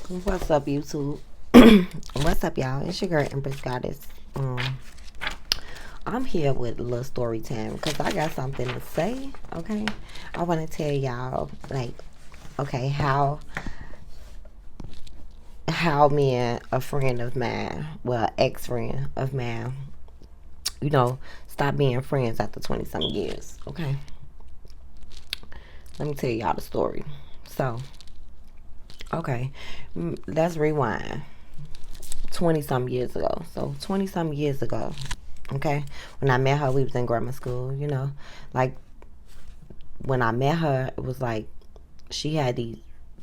What's up, YouTube? What's up, y'all? It's your girl, Empress Goddess. I'm here with a little story time because I got something to say. Okay, I want to tell y'all, like, okay, me and a friend of mine, well, ex friend of mine, stop being friends after 20 some years. Okay, let me tell y'all the story. So, okay, let's rewind. 20 some years ago. So 20 some years ago, okay, when I met her, we was in grammar school. Like when I met her, it was like she had these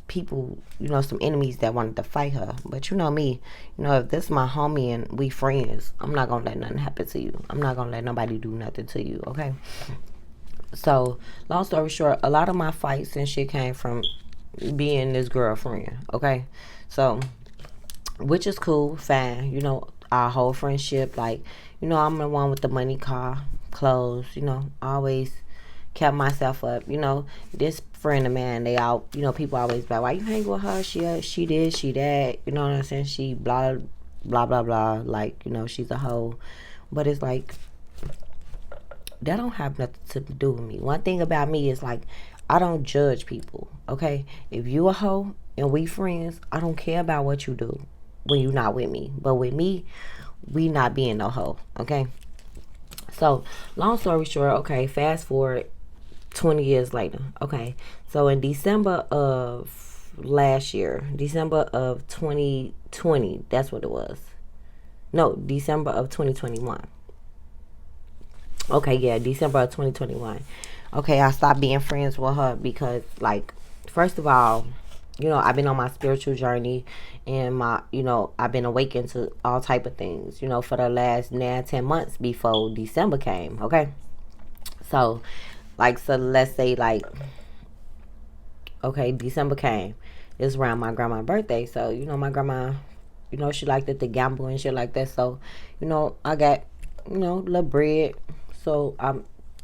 people, some enemies that wanted to fight her. But you know me, if this is my homie and we friends, I'm not gonna let nothing happen to you. I'm not gonna let nobody do nothing to you. Okay. So long story short, a lot of my fights and shit came from being this girlfriend. Okay. So which is cool, fine. Our whole friendship, like, I'm the one with the money, car, clothes. Always kept myself up. This friend of mine, they all, people always be like, why you hang with her? She did, she that. You know what I'm saying? She blah blah blah blah. Like, she's a hoe. But it's like that don't have nothing to do with me. One thing about me is like I don't judge people. Okay, if you a hoe and we friends, I don't care about what you do when you not with me. But with me, we not being no hoe. Okay. So long story short, okay, fast forward 20 years later. Okay. So in December of last year, December of 2020, that's what it was. No, December of 2021. Okay, yeah, December of 2021. Okay, I stopped being friends with her because, like, first of all, I've been on my spiritual journey, and I've been awakened to all type of things, for the last 9-10 months before December came. Okay, so let's say, like, okay, December came. It's around my grandma's birthday, so my grandma, she liked it to gamble and shit like that. So, I got little bread. So I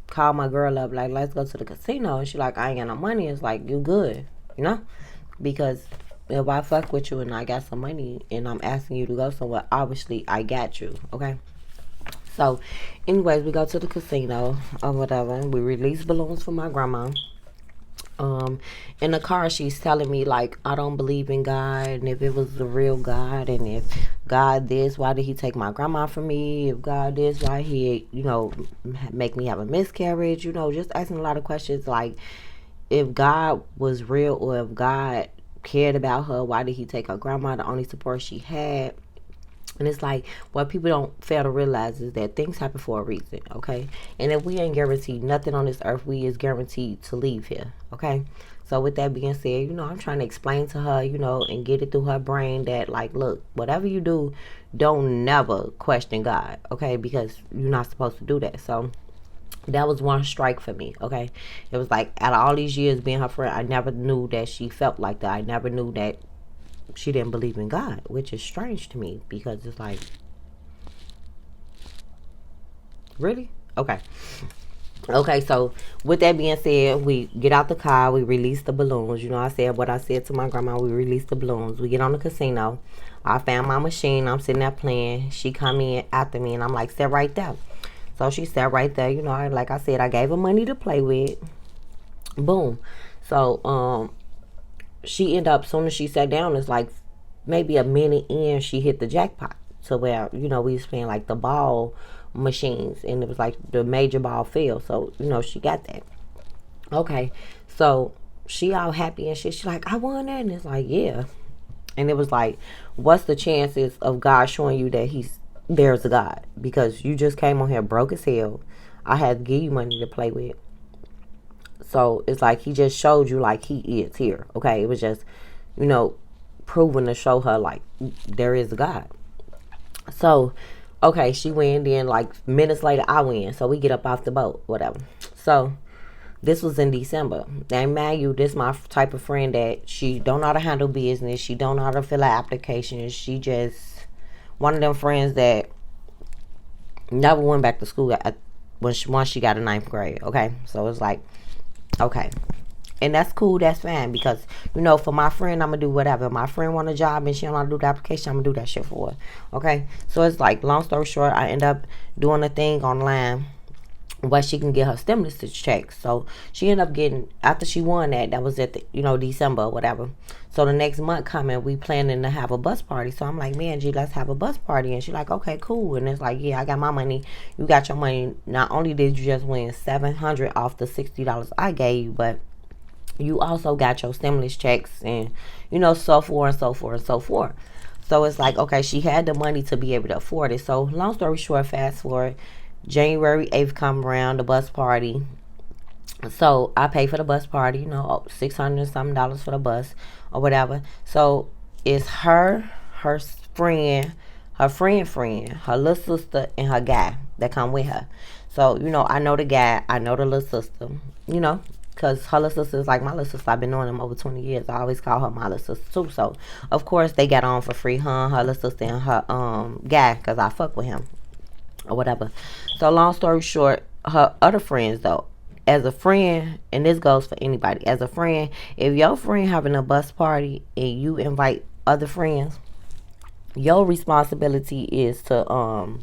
called my girl up, like, let's go to the casino. And she like, I ain't got no money. It's like, you good, because if I fuck with you and I got some money and I'm asking you to go somewhere, obviously I got you. Okay. So anyways, we go to the casino or whatever. We release balloons for my grandma. In the car, she's telling me, like, I don't believe in God, and if it was the real God, and if God this, why did he take my grandma from me? If God this, why he make me have a miscarriage? Just asking a lot of questions, like, if God was real, or if God cared about her, why did he take her grandma, the only support she had? And it's like, what people don't fail to realize is that things happen for a reason. Okay. And if we ain't guaranteed nothing on this earth, we is guaranteed to leave here. Okay. So with that being said, I'm trying to explain to her, and get it through her brain that, like, look, whatever you do, don't never question God. Okay. Because you're not supposed to do that. So that was one strike for me. Okay. It was like, out of all these years being her friend, I never knew that she felt like that. I never knew that she didn't believe in God, which is strange to me, because it's like, really? Okay. Okay, so with that being said, we get out the car, we release the balloons. I said what I said to my grandma, we release the balloons. We get on the casino. I found my machine, I'm sitting there playing. She come in after me, and I'm like, sit right there. So she sat right there, like I said, I gave her money to play with. Boom. So, she ended up, soon as she sat down, it's like maybe a minute in, she hit the jackpot. So where, we was playing like the ball machines, and it was like the major ball fell. So, she got that. Okay. So she all happy and shit. She like, I won that. And it's like, yeah. And it was like, what's the chances of God showing you that there's a God? Because you just came on here broke as hell. I had to give you money to play with. So it's like he just showed you, like, he is here. Okay. It was just, proving to show her, like, there is a God. So, okay, she win. Then, like, minutes later, I win. So we get up off the boat, whatever. So this was in December. Now, mind you, this my type of friend that she don't know how to handle business. She don't know how to fill out applications. She just one of them friends that never went back to school once she got a ninth grade. Okay. So it's like, okay. And that's cool, that's fine. Because, you know, for my friend, I'm going to do whatever. My friend want a job and she don't want to do the application, I'm going to do that shit for her. Okay? So it's like, long story short, I end up doing a thing online where she can get her stimulus check. So she ended up getting, after she won that was at the, you know, December or whatever. So the next month coming, we planning to have a bus party. So I'm like, man, G, let's have a bus party. And she's like, okay, cool. And it's like, yeah, I got my money. You got your money. Not only did you just win $700 off the $60 I gave you, but you also got your stimulus checks and, you know, so forth and so forth and so forth. So it's like, okay, she had the money to be able to afford it. So long story short, fast forward, January 8th come around, the bus party. So I pay for the bus party, you know, $600 and something for the bus or whatever. So it's her friend, her little sister, and her guy that come with her. So, you know, I know the guy, I know the little sister, you know, because her little sister is like my little sister. I've been knowing them over 20 years. I always call her my little sister too. So, of course, they got on for free, her little sister, and her guy, because I fuck with him or whatever. So long story short, her other friends though, as a friend, and this goes for anybody, as a friend, if your friend having a bus party and you invite other friends, your responsibility is to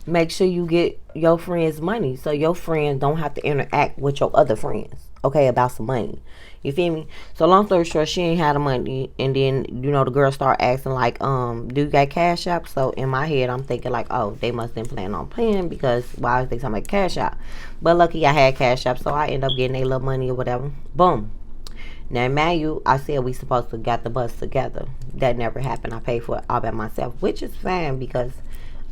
make sure you get your friends money so your friends don't have to interact with your other friends, okay, about some money. You feel me? So long story short, she ain't had the money, and then, you know, the girl start asking like, do you got Cash App? So in my head, I'm thinking like, oh, they must been planning on paying, because why is they talking about Cash App? But lucky I had Cash App, so I end up getting a little money or whatever. Boom. Now, mind you, I said we supposed to got the bus together. That never happened. I paid for it all by myself, which is fine because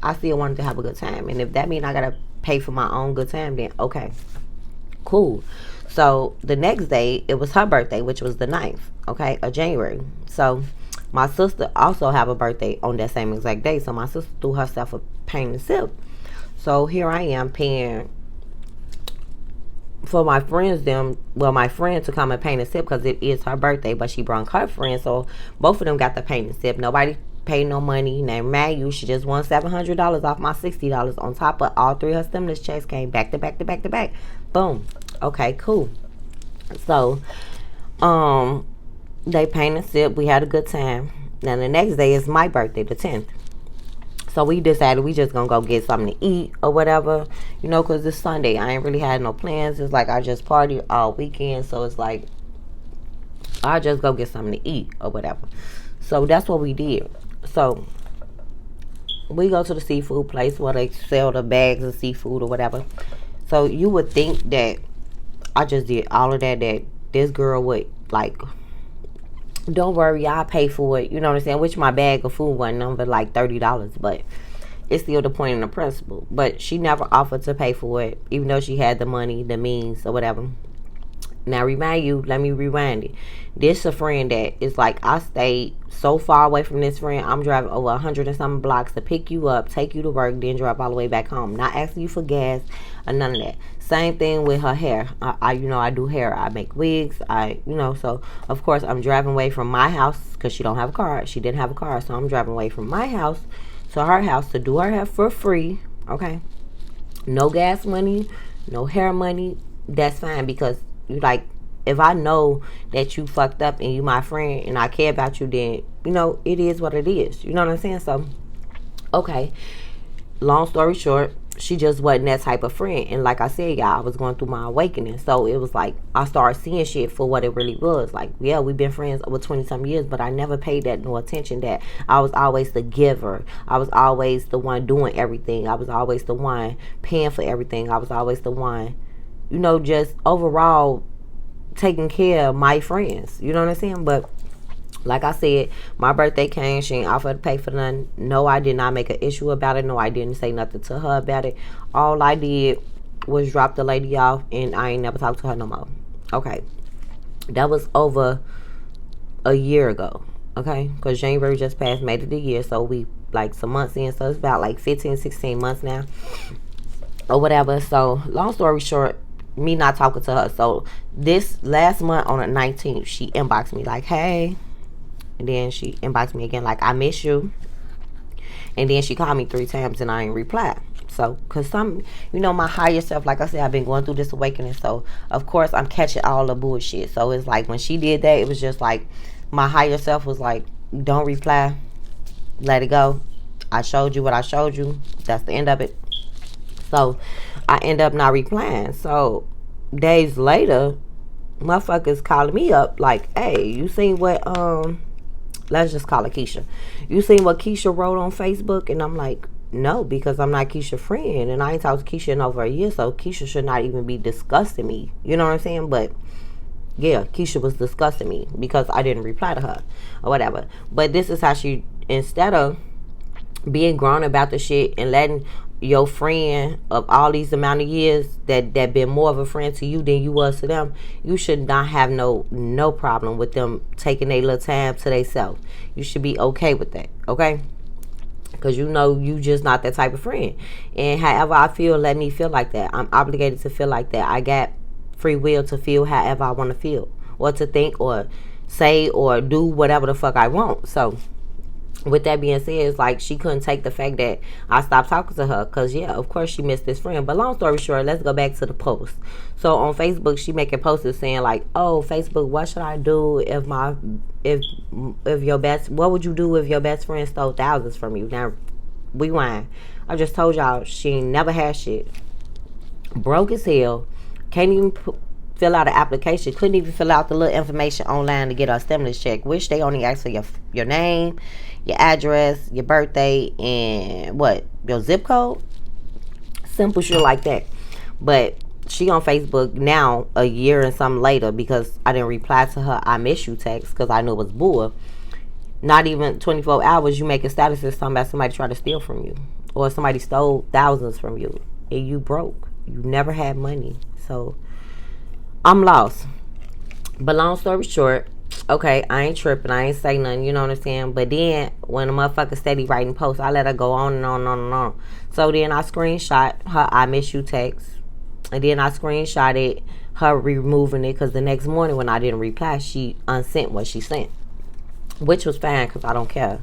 I still wanted to have a good time. And if that means I gotta pay for my own good time, then okay, cool. So the next day, it was her birthday, which was the 9th, okay, of January. So my sister also have a birthday on that same exact day. So my sister threw herself a pain and sip. So here I am paying for my friends, my friend to come and paint and sip because it is her birthday, but she brought her friend. So both of them got the paint and sip. Nobody paid no money. Now, mind you, she just won $700 off my $60 on top of all three of her stimulus checks came back to back to back to back. Boom. Okay, cool. So, they paint and sip. We had a good time. Now, the next day is my birthday, the 10th. So we decided we just gonna go get something to eat or whatever, you know, because it's Sunday. I ain't really had no plans. It's like I just partied all weekend. So it's like, I'll just go get something to eat or whatever. So that's what we did. So we go to the seafood place where they sell the bags of seafood or whatever. So you would think that I just did all of that this girl would like, don't worry, I'll pay for it, you know what I'm saying, which my bag of food wasn't number like $30, but it's still the point and the principle. But she never offered to pay for it, even though she had the money, the means or whatever. Now let me rewind it. This a friend that is like, I stayed so far away from this friend. I'm driving over 100 and something blocks to pick you up, take you to work, then drive all the way back home. Not asking you for gas or none of that. Same thing with her hair. I do hair. I make wigs. So of course I'm driving away from my house because she don't have a car. She didn't have a car, so I'm driving away from my house to her house to do her hair for free. Okay, no gas money, no hair money. That's fine because you like, if I know that you fucked up and you my friend and I care about you, then, you know, it is what it is. You know what I'm saying? So, okay. Long story short, she just wasn't that type of friend. And like I said, y'all, I was going through my awakening. So it was like, I started seeing shit for what it really was. Like, yeah, we've been friends over 20-some years, but I never paid that no attention that I was always the giver. I was always the one doing everything. I was always the one paying for everything. I was always the one, you know, just overall taking care of my friends. You know what I'm saying? But like I said, my birthday came. She ain't offered to pay for nothing. No, I did not make an issue about it. No, I didn't say nothing to her about it. All I did was drop the lady off, and I ain't never talked to her no more. Okay. That was over a year ago. Okay? Because January just passed, made it a year. So we like some months in. So it's about like 15, 16 months now. Or whatever. So long story short, me not talking to her. So this last month on the 19th, she inboxed me like, hey. And then she inboxed me again like, I miss you. And then she called me 3 times and I ain't reply. So, because my higher self, like I said, I've been going through this awakening. So, of course, I'm catching all the bullshit. So, it's like when she did that, it was just like my higher self was like, don't reply, let it go. I showed you what I showed you. That's the end of it. So, I end up not replying. So, days later, motherfuckers calling me up like, hey, you seen what, let's just call it Keisha. You seen what Keisha wrote on Facebook? And I'm like, no, because I'm not Keisha's friend. And I ain't talked to Keisha in over a year, so Keisha should not even be discussing me. You know what I'm saying? But yeah, Keisha was discussing me because I didn't reply to her or whatever. But this is how she, instead of being grown about the shit and letting your friend of all these amount of years that been more of a friend to you than you was to them, you should not have no problem with them taking a little time to themselves. You should be okay with that, okay? Because you just not that type of friend. And however I feel, let me feel like that. I'm obligated to feel like that. I got free will to feel however I want to feel, or to think, or say, or do whatever the fuck I want. So with that being said, it's like she couldn't take the fact that I stopped talking to her, because yeah, of course she missed this friend. But long story short, let's go back to the post. So on Facebook, she making posts saying like, oh, Facebook, what should I do if your best, what would you do if your best friend stole thousands from you? Now rewind. I just told y'all she ain't never had shit, broke as hell, can't even fill out an application, couldn't even fill out the little information online to get a stimulus check, which they only ask for your name, your address, your birthday, and your zip code. Simple shit like that. But she on Facebook now a year and something later, because I didn't reply to her I miss you text, because I knew it was bull. Not even 24 hours, you make a status as talking about somebody trying to steal from you, or somebody stole thousands from you, and you broke. You never had money. So I'm lost. But long story short, okay, I ain't tripping. I ain't say nothing. You know what I'm saying? But then when a motherfucker steady writing posts, I let her go on and on and on and on. So then I screenshot her I miss you text. And then I screenshotted her removing it, because the next morning when I didn't reply, she unsent what she sent. Which was fine, because I don't care.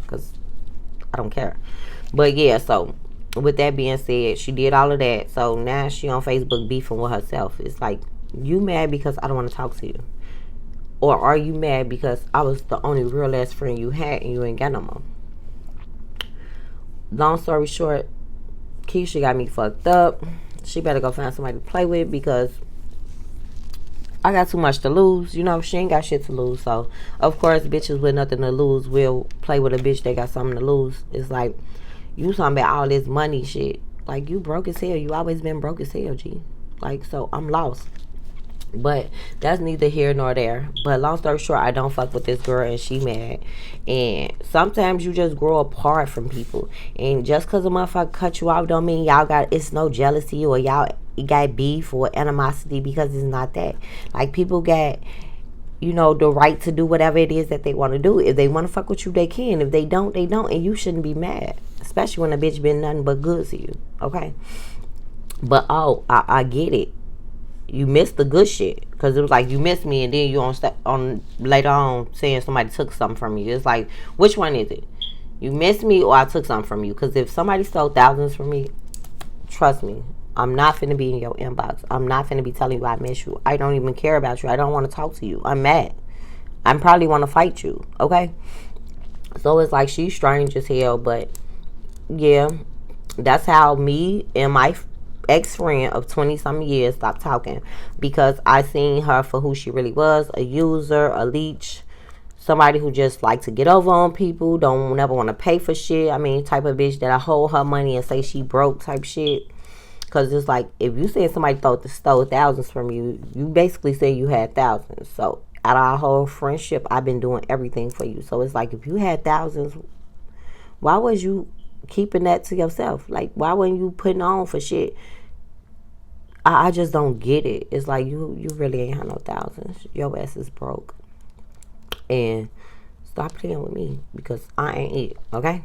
But yeah, so with that being said, she did all of that. So now she on Facebook beefing with herself. It's like, you mad because I don't want to talk to you? Or are you mad because I was the only real ass friend you had and you ain't got no more? Long story short, Keisha got me fucked up. She better go find somebody to play with, because I got too much to lose. She ain't got shit to lose. So, of course, bitches with nothing to lose will play with a bitch that got something to lose. It's like, you talking about all this money shit. Like, you broke as hell. You always been broke as hell, G. Like, so I'm lost. But that's neither here nor there. But long story short, I don't fuck with this girl, and she mad. And sometimes you just grow apart from people. And just because a motherfucker cut you off don't mean it's no jealousy, or y'all got beef or animosity, because it's not that. Like, people got, the right to do whatever it is that they want to do. If they want to fuck with you, they can. If they don't, they don't. And you shouldn't be mad. Especially when a bitch been nothing but good to you. Okay? But, I get it. You missed the good shit, because it was like you missed me, and then you on later on saying somebody took something from you. It's like, which one is it? You missed me, or I took something from you? Because if somebody stole thousands from me, trust me, I'm not finna be in your inbox. I'm not finna be telling you I miss you. I don't even care about you. I don't want to talk to you. I'm mad. I probably want to fight you. Okay? So it's like, she's strange as hell. But yeah, that's how me and my ex-friend of 20-something years stopped talking, because I seen her for who she really was: a user, a leech, somebody who just like to get over on people, don't never want to pay for shit. I mean, type of bitch that I hold her money and say she broke type shit. Because it's like, if you said somebody stole thousands from you, you basically say you had thousands. So out of our whole friendship, I've been doing everything for you. So it's like, if you had thousands, why was you keeping that to yourself? Like, why weren't you putting on for shit? I just don't get it. It's like, you really ain't had no thousands. Your ass is broke. And stop playing with me, because I ain't it, okay?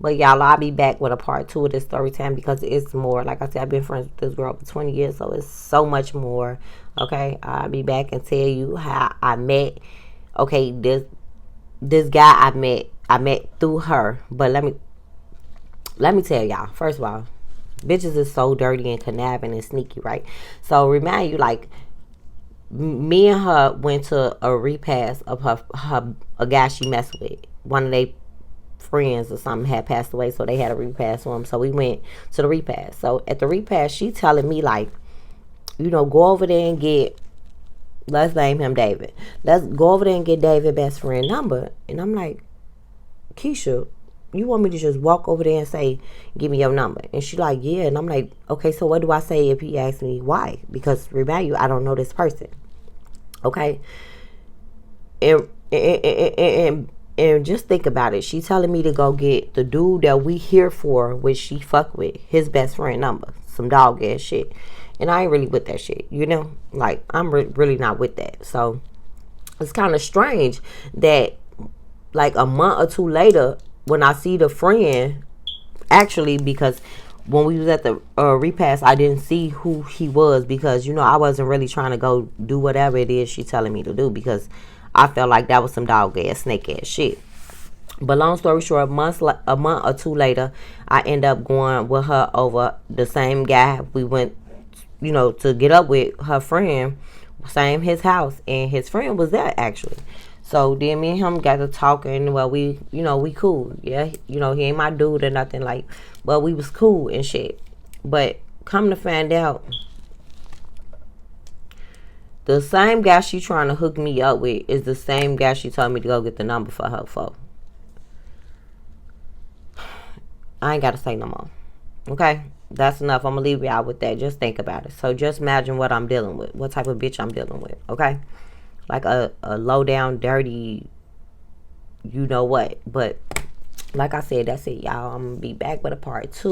But y'all, I'll be back with a part 2 of this story time, because it's more. Like I said, I've been friends with this girl for 20 years, so it's so much more, okay? I'll be back and tell you how I met, okay, this guy I met through her. But let me tell y'all, first of all, Bitches is so dirty and conniving and sneaky, right? So remind you, like, me and her went to a repast of a guy she messed with. One of they friends or something had passed away, so they had a repast for him. So we went to the repast. So at the repast, she telling me, like, go over there and get, let's name him David. Let's go over there and get David's best friend number. And I'm like, Keisha, you want me to just walk over there and say, give me your number? And she like, yeah. And I'm like, okay, so what do I say if he asks me why? Because remember, you, I don't know this person. Okay. And just think about it. She telling me to go get the dude that we here for, which she fuck with, his best friend number. Some dog ass shit. And I ain't really with that shit, Like, I'm really not with that. So it's kind of strange that, like, a month or two later, when I see the friend, actually, because when we was at the repast, I didn't see who he was, because I wasn't really trying to go do whatever it is she telling me to do, because I felt like that was some dog ass, snake ass shit. But long story short, a month or two later, I end up going with her over the same guy we went, to get up with, her friend, same his house, and his friend was there actually. So then me and him got to talking. Well, we cool. Yeah, he ain't my dude or nothing, like, but we was cool and shit. But come to find out, the same guy she trying to hook me up with is the same guy she told me to go get the number for her for. I ain't got to say no more. Okay? That's enough. I'm going to leave y'all with that. Just think about it. So just imagine what I'm dealing with. What type of bitch I'm dealing with. Okay? Like a low down, dirty, you know what. But like I said, that's it, y'all. I'm going to be back with a part 2.